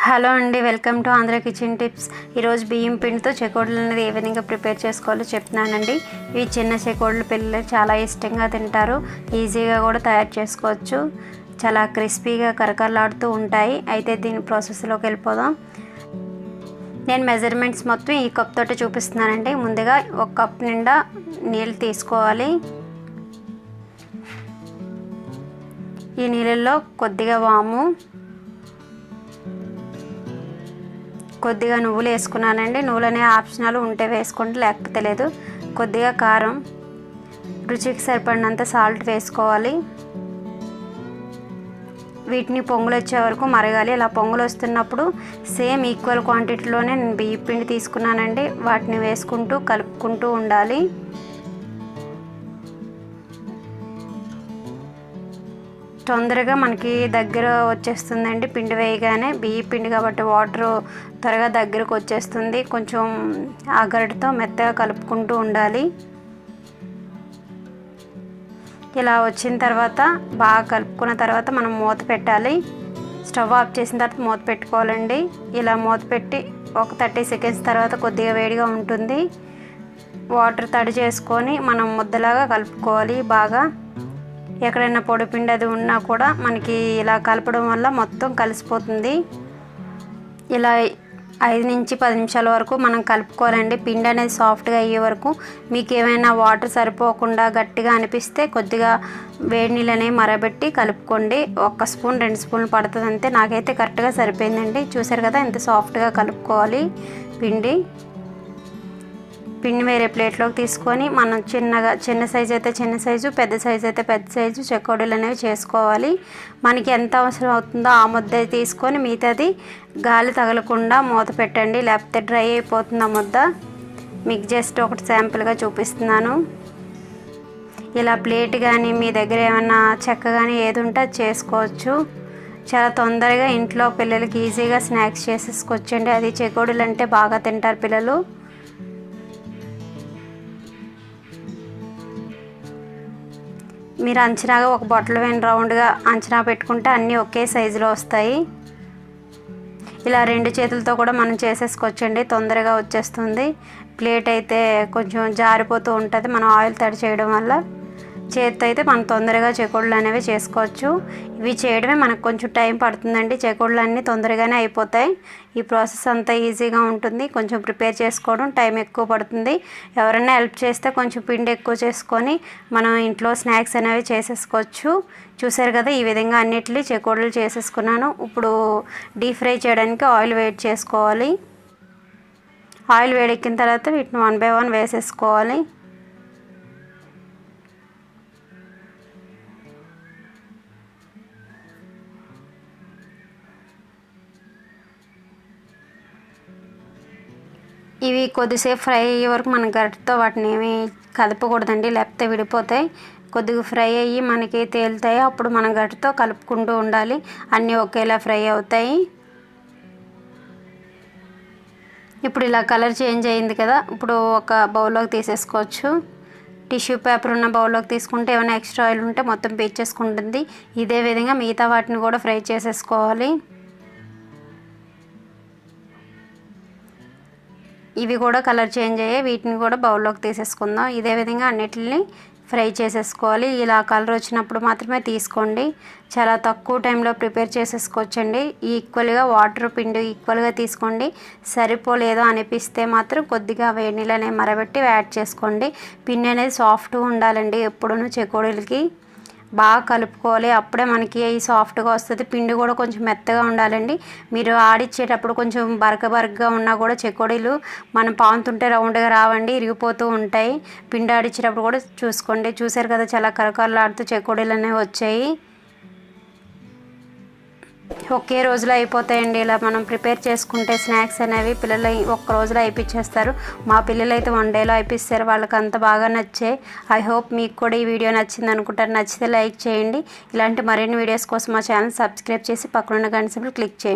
Hello అండి, welcome to Andhra kitchen tips. ఈరోజు బియ్యం పిండితో చెకోడీలు అనేది ఏ విధంగా ప్రిపేర్ చేసుకోవాలో చెప్తున్నానండి. ఇవి చిన్న చెకోడీలు పిల్లలు చాలా ఇష్టంగా తింటారు. ఈజీగా కూడా తయారు చేసుకోవచ్చు. చాలా క్రిస్పీగా కరకరలాడుతూ ఉంటాయి. అయితే దీని ప్రాసెస్లోకి వెళ్ళిపోదాం. నేను మెజర్మెంట్స్ మొత్తం ఈ కప్ తోటి చూపిస్తున్నానండి. ముందుగా ఒక కప్ నిండా నీళ్ళు తీసుకోవాలి. ఈ నీళ్ళల్లో కొద్దిగా వాము, కొద్దిగా నువ్వులు వేసుకున్నానండి. నువ్వులు అనేవి ఆప్షనల్, ఉంటే వేసుకోండి లేకపోతే లేదు. కొద్దిగా కారం, రుచికి సరిపడినంత సాల్ట్ వేసుకోవాలి. వీటిని పొంగులు వచ్చే వరకు మరగాలి. ఇలా పొంగులు వస్తున్నప్పుడు సేమ్ ఈక్వల్ క్వాంటిటీలోనే నేను బియ్యం పిండి తీసుకున్నానండి. వాటిని వేసుకుంటూ కలుపుకుంటూ ఉండాలి. తొందరగా మనకి దగ్గర వచ్చేస్తుందండి. పిండి వేయగానే బియ్యం పిండి కాబట్టి వాటర్ త్వరగా దగ్గరకు వచ్చేస్తుంది. కొంచెం ఆ గరిటతో మెత్తగా కలుపుకుంటూ ఉండాలి. ఇలా వచ్చిన తర్వాత బాగా కలుపుకున్న తర్వాత మనం మూత పెట్టాలి. స్టవ్ ఆఫ్ చేసిన తర్వాత మూత పెట్టుకోవాలండి. ఇలా మూత పెట్టి ఒక 30 సెకండ్స్ తర్వాత కొద్దిగా వేడిగా ఉంటుంది. వాటర్ తడి చేసుకొని మనం ముద్దలాగా కలుపుకోవాలి. బాగా ఎక్కడైనా పొడిపిండి అది ఉన్నా కూడా మనకి ఇలా కలపడం వల్ల మొత్తం కలిసిపోతుంది. ఇలా 5 నుంచి 10 నిమిషాల వరకు మనం కలుపుకోవాలండి. పిండి అనేది సాఫ్ట్గా అయ్యే వరకు. మీకు ఏమైనా వాటర్ సరిపోకుండా గట్టిగా అనిపిస్తే కొద్దిగా వేడి నీళ్ళనే మరబెట్టి కలుపుకోండి. 1 స్పూన్ 2 స్పూన్లు పడుతుంది అంతే. నాకైతే కరెక్ట్గా సరిపోయిందండి. చూసారు కదా ఎంత సాఫ్ట్గా కలుపుకోవాలి. పిండి వేరే ప్లేట్లోకి తీసుకొని మనం చిన్న సైజు అయితే చిన్న సైజు, పెద్ద సైజు అయితే పెద్ద సైజు చెకోడీలు అనేవి చేసుకోవాలి. మనకి ఎంత అవసరం అవుతుందో ఆ ముద్ద తీసుకొని మిగతాది గాలి తగలకుండా మూత పెట్టండి, లేకపోతే డ్రై అయిపోతుంది ఆ ముద్ద. మీకు జస్ట్ ఒకటి శాంపుల్గా చూపిస్తున్నాను. ఇలా ప్లేట్ కానీ మీ దగ్గర ఏమన్నా చెక్క కానీ ఏది ఉంటే అది చేసుకోవచ్చు. చాలా తొందరగా ఇంట్లో పిల్లలకి ఈజీగా స్నాక్స్ చేసేసుకోవచ్చండి. అది చెకోడీలు అంటే బాగా తింటారు పిల్లలు. మీరు అంచనాగా ఒక బొట్టలు వేని రౌండ్గా అంచనా పెట్టుకుంటే అన్నీ ఒకే సైజులో వస్తాయి. ఇలా 2 చేతులతో కూడా మనం చేసేసుకోవచ్చండి. తొందరగా వచ్చేస్తుంది. ప్లేట్ అయితే కొంచెం జారిపోతూ ఉంటుంది మనం ఆయిల్ తడి చేయడం వల్ల. చేతితో అయితే మనం తొందరగా చెకోడీలు అనేవి చేసుకోవచ్చు. ఇవి చేయడమే మనకు కొంచెం టైం పడుతుందండి. చెకోడీలు అన్నీ తొందరగానే అయిపోతాయి. ఈ ప్రాసెస్ అంతా ఈజీగా ఉంటుంది. కొంచెం ప్రిపేర్ చేసుకోవడం టైం ఎక్కువ పడుతుంది. ఎవరైనా హెల్ప్ చేస్తే కొంచెం పిండి ఎక్కువ చేసుకొని మనం ఇంట్లో స్నాక్స్ అనేవి చేసేసుకోవచ్చు. చూసారు కదా, ఈ విధంగా అన్నిటినీ చెకోడీలు చేసేసుకున్నాను. ఇప్పుడు డీప్ ఫ్రై చేయడానికి ఆయిల్ వేడి చేసుకోవాలి. ఆయిల్ వేడెక్కిన తర్వాత వీటిని 1 by 1 వేసేసుకోవాలి. ఇవి కొద్దిసేపు ఫ్రై అయ్యే వరకు మనం గరిటతో వాటిని ఏమి కదపకూడదండి, లేకపోతే విడిపోతాయి. కొద్దిగా ఫ్రై అయ్యి మనకి తేలుతాయి. అప్పుడు మనం గరిటతో కలుపుకుంటూ ఉండాలి. అన్నీ ఒకేలా ఫ్రై అవుతాయి. ఇప్పుడు ఇలా కలర్ చేంజ్ అయింది కదా, ఇప్పుడు ఒక బౌల్లోకి తీసేసుకోవచ్చు. టిష్యూ పేపర్ ఉన్న బౌల్లోకి తీసుకుంటే ఏమైనా ఎక్స్ట్రా ఆయిల్ ఉంటే మొత్తం పీల్చేసుకుంటుంది. ఇదే విధంగా మిగతా వాటిని కూడా ఫ్రై చేసేసుకోవాలి. ఇవి కూడా కలర్ చేంజ్ అయ్యాయి. వీటిని కూడా బౌల్లోకి తీసేసుకుందాం. ఇదే విధంగా అన్నిటిని ఫ్రై చేసేసుకోవాలి. ఇలా కలర్ వచ్చినప్పుడు మాత్రమే తీసుకోండి. చాలా తక్కువ టైంలో ప్రిపేర్ చేసేసుకోవచ్చండి. ఈక్వల్గా వాటర్ పిండి ఈక్వల్గా తీసుకోండి. సరిపోలేదో అనిపిస్తే మాత్రం కొద్దిగా వేడి నీళ్ళని మరబెట్టి యాడ్ చేసుకోండి. పిండి అనేది సాఫ్ట్గా ఉండాలండి. ఎప్పుడూ చెకోడీలకి బాగా కలుపుకోవాలి. అప్పుడే మనకి ఈ సాఫ్ట్గా వస్తుంది. పిండి కూడా కొంచెం మెత్తగా ఉండాలండి. మీరు ఆడిచ్చేటప్పుడు కొంచెం బరకగా ఉన్నా కూడా చెకోడీలు మనం పాముతుంటే రౌండ్గా రావండి, ఇరిగిపోతూ ఉంటాయి. పిండి ఆడిచ్చేటప్పుడు కూడా చూసుకోండి. చూసారు కదా, చాలా కరకరలాడుతూ చెకోడీలు అనేవి వచ్చాయి. ఒకే రోజులో అయిపోతాయండి. ఇలా మనం ప్రిపేర్ చేసుకుంటే స్నాక్స్ అనేవి పిల్లలు 1 రోజులో అయిపించేస్తారు. మా పిల్లలు అయితే 1 డేలో అయిపిస్తారు. వాళ్ళకి అంత బాగా నచ్చాయి. ఐ హోప్ మీకు కూడా ఈ వీడియో నచ్చింది అనుకుంటారు. నచ్చితే లైక్ చేయండి. ఇలాంటి మరిన్ని వీడియోస్ కోసం మా ఛానల్ సబ్స్క్రైబ్ చేసి పక్కనున్న గంట సింబల్ క్లిక్ చేయండి.